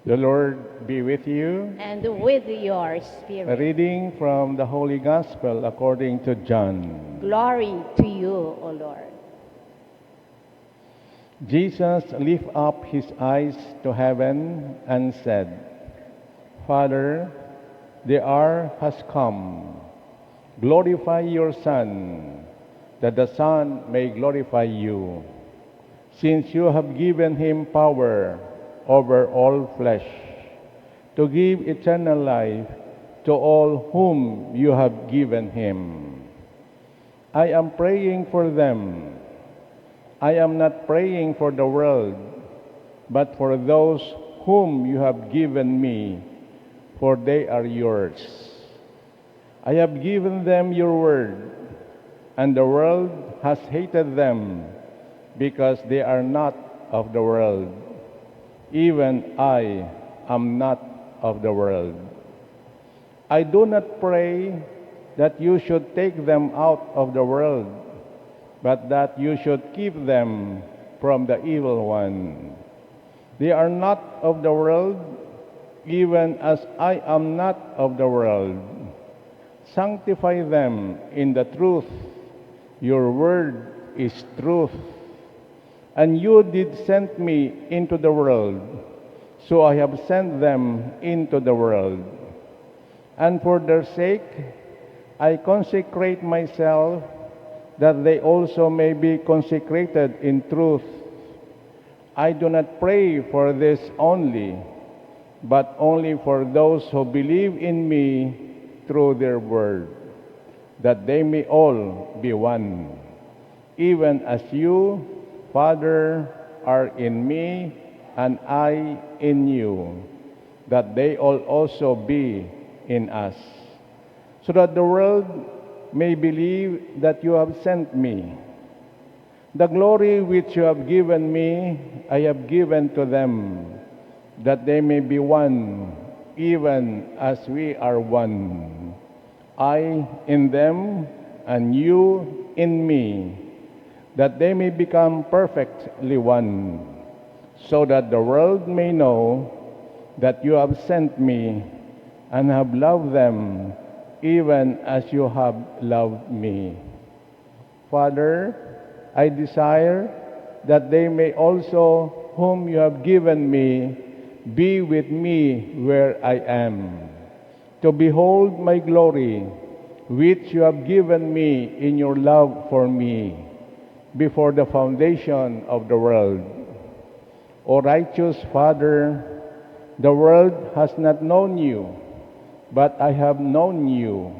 The Lord be with you. and with your A spirit. reading from the Holy Gospel according to John. Glory to you, O Lord. Jesus lifted up his eyes to heaven and said, Father, the hour has come. Glorify your Son, that the Son may glorify you, since you have given him power over all flesh, to give eternal life to all whom you have given him. I am praying for them. I am not praying for the world, but for those whom you have given me, for they are yours. I have given them your word, and the world has hated them, because they are not of the world. Even I am not of the world. I do not pray that you should take them out of the world, but that you should keep them from the evil one. They are not of the world, even as I am not of the world. Sanctify them in the truth. Your word is truth. And you did send me into the world, so I have sent them into the world. And for their sake, I consecrate myself, that they also may be consecrated in truth. I do not pray for this only, but only for those who believe in me through their word, that they may all be one, even as you, Father, are in me, and I in you, that they all also be in us, so that the world may believe that you have sent me. The glory which you have given me, I have given to them, that they may be one, even as we are one. I in them, and you in me, that they may become perfectly one, so that the world may know that you have sent me and have loved them, even as you have loved me. Father, I desire that they may also, whom you have given me, be with me where I am, to behold my glory, which you have given me in your love for me, before the foundation of the world. O righteous Father, the world has not known you, but I have known you,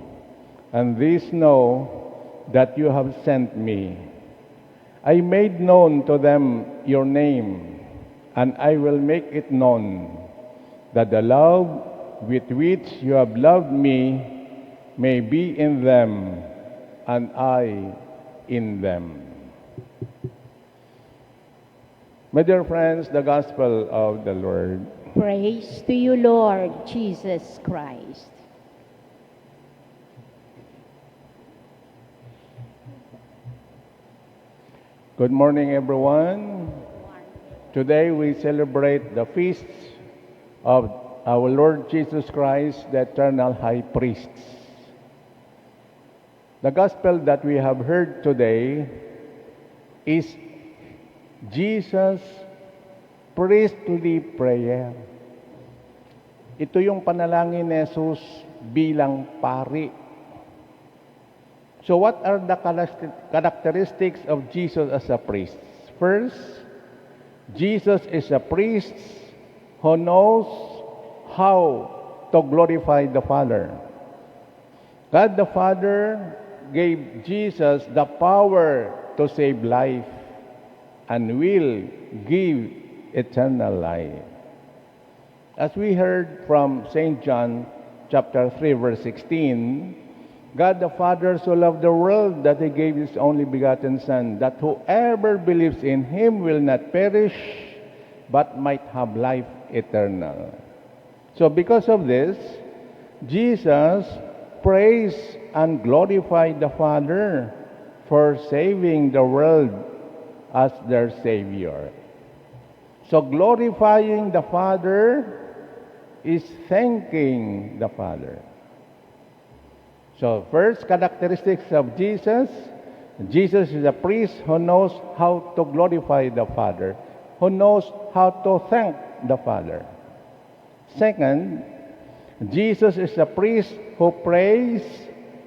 and these know that you have sent me. I made known to them your name, and I will make it known, that the love with which you have loved me may be in them, and I in them. My dear friends, the Gospel of the Lord. Praise to you, Lord Jesus Christ. Good morning, everyone. Today we celebrate the feasts of our Lord Jesus Christ, the eternal High Priest. The Gospel that we have heard today is Jesus' priestly prayer. Ito yung panalangin ni Jesus bilang pari. So what are the characteristics of Jesus as a priest? First, Jesus is a priest who knows how to glorify the Father. God the Father gave Jesus the power to save life and will give eternal life. As we heard from St. John chapter 3 verse 16, God the Father so loved the world that he gave his only begotten Son, that whoever believes in him will not perish, but might have life eternal. So because of this, Jesus praised and glorified the Father for saving the world as their Savior. So glorifying the Father is thanking the Father. So, first characteristics of Jesus, Jesus is a priest who knows how to glorify the Father, who knows how to thank the Father. Second, Jesus is a priest who prays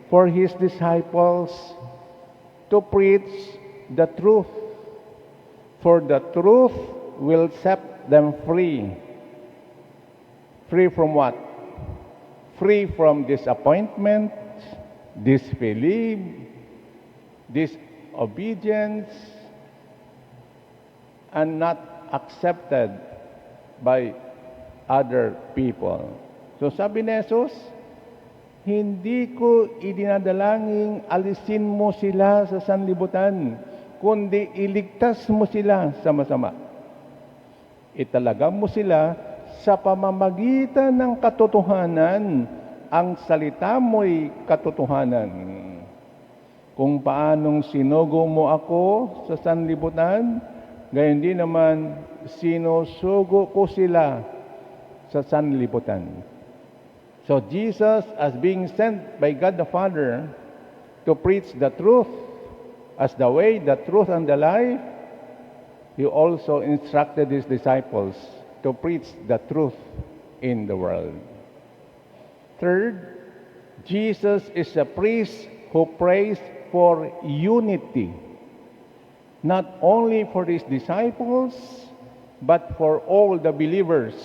for his disciples to preach the truth, for the truth will set them free. Free from what? Free from disappointment, disbelief, disobedience, and not accepted by other people. So sabi ni Jesus, hindi ko idinadalangin alisin mo sila sa sanlibutan, kundi iligtas mo sila sa masama. Italaga mo sila sa pamamagitan ng katotohanan. Ang salita mo'y katotohanan. Kung paanong sinugo mo ako sa sanlibutan, gayon din naman sinusugo ko sila sa sanlibutan. So Jesus, as being sent by God the Father to preach the truth as the way, the truth, and the life, He also instructed His disciples to preach the truth in the world. Third, Jesus is a priest who prays for unity, not only for His disciples, but for all the believers.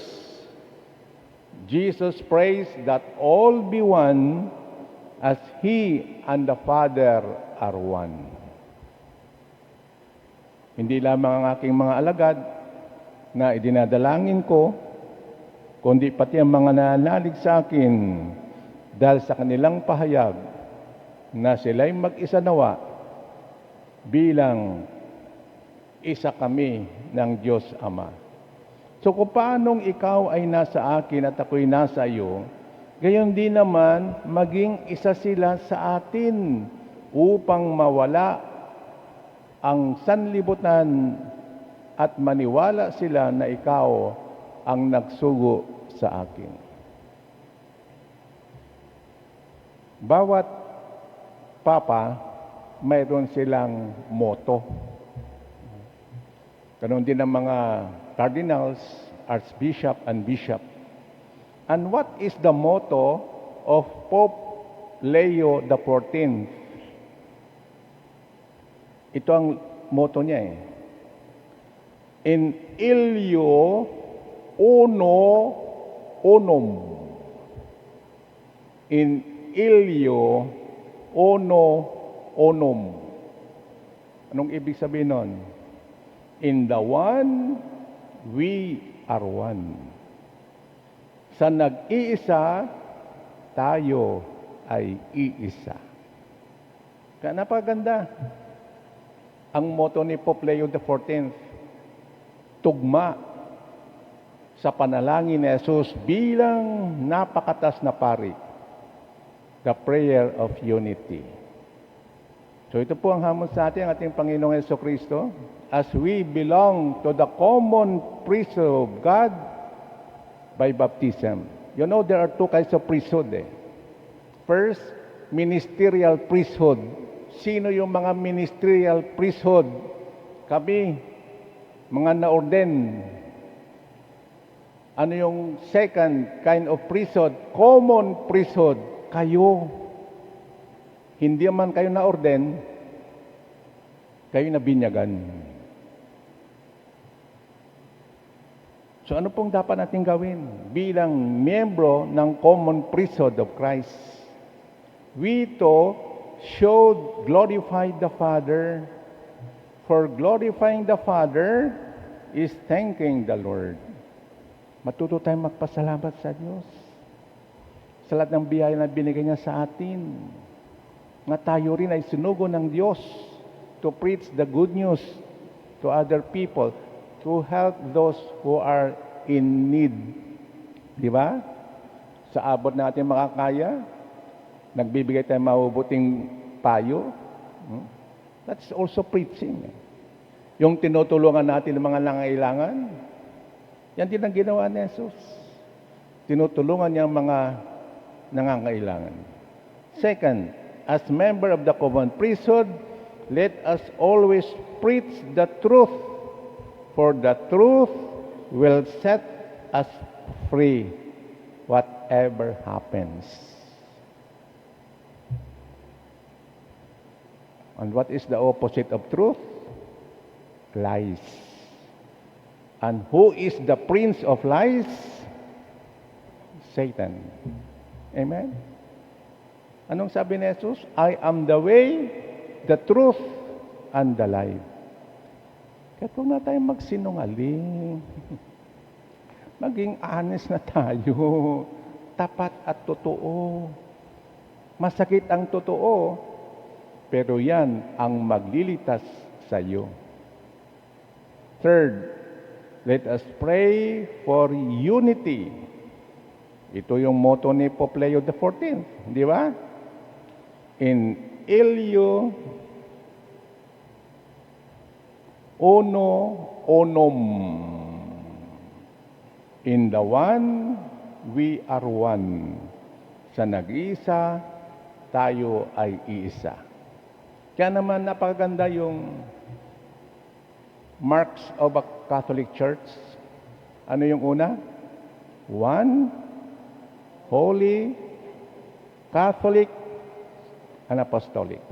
Jesus prays that all be one as He and the Father are one. Hindi lamang ang aking mga alagad na idinadalangin ko, kundi pati ang mga nananalig sa akin dahil sa kanilang pahayag na sila'y mag-isa nawa bilang isa kami ng Diyos Ama. So kung paanong ikaw ay nasa akin at ako'y nasa iyo, gayon din naman maging isa sila sa atin upang mawala ang sanlibutan at maniwala sila na ikaw ang nagsugo sa akin. Bawat papa, mayroon silang motto. Ganon din ang mga cardinals, archbishop, and bishop. And what is the motto of Pope Leo XIV? Ito ang motto niya eh. In ilio uno unum. In ilio uno unum. Anong ibig sabihin nun? In the one, we are one. Sa nag-iisa, tayo ay iisa. Kaya napaganda. Ang motto ni Pope Leo XIV, tugma sa panalangin ni Jesus bilang napakatas na pari, the prayer of unity. So ito po ang hamon sa atin, ang ating Panginoong Jesucristo, as we belong to the common priesthood of God by baptism. You know, there are two kinds of priesthood eh. First, ministerial priesthood. Sino yung mga ministerial priesthood? Kami, mga na-orden. Ano yung second kind of priesthood? Common priesthood. Kayo. Hindi man kayo na-orden, kayo nabinyagan. So ano pong dapat natin gawin bilang miyembro ng common priesthood of Christ? We to should glorify the Father. For glorifying the Father is thanking the Lord. Matuto tayong magpasalamat sa Diyos sa lahat ng biyaya na binigay niya sa atin. Nga tayo rin ay sinugo ng Diyos to preach the good news to other people, to help those who are in need. Di ba? Sa abot natin makakaya, nagbibigay tayo mabubuting payo. That's also preaching. Yung tinutulungan natin ng mga nangailangan, yan din ang ginawa ni Jesus. tinutulungan niya ang mga nangangailangan. Second, as member of the common priesthood, let us always preach the truth, for the truth will set us free whatever happens. And what is the opposite of truth? Lies. And who is the prince of lies? Satan. Amen? Anong sabi ni Jesus? I am the way, the truth, and the life. Kaya huwag na tayong magsinungaling. Maging honest na tayo. Tapat at totoo. Masakit ang totoo, pero yan ang maglilitas sa iyo. Third, let us pray for unity. Ito yung motto ni Pope Leo XIV, di ba? In Ilio Uno Onum. In the one, we are one. Sa nag-iisa, tayo ay iisa. Kaya naman napakaganda yung marks of a Catholic Church. Ano yung una? One, Holy, Catholic, and Apostolic.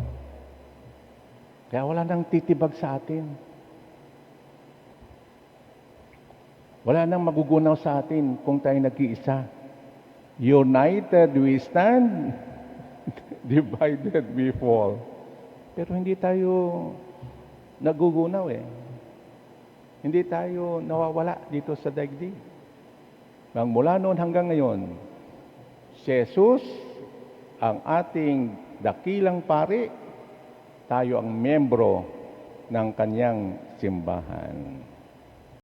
Kaya wala nang titibag sa atin. Wala nang magugunaw sa atin kung tayo nag-iisa. United we stand, divided we fall. Pero hindi tayo nagugunaw eh. Hindi tayo nawawala dito sa daigdig. Mula noon hanggang ngayon, si Jesus ang ating dakilang pari, tayo ang miyembro ng kanyang simbahan.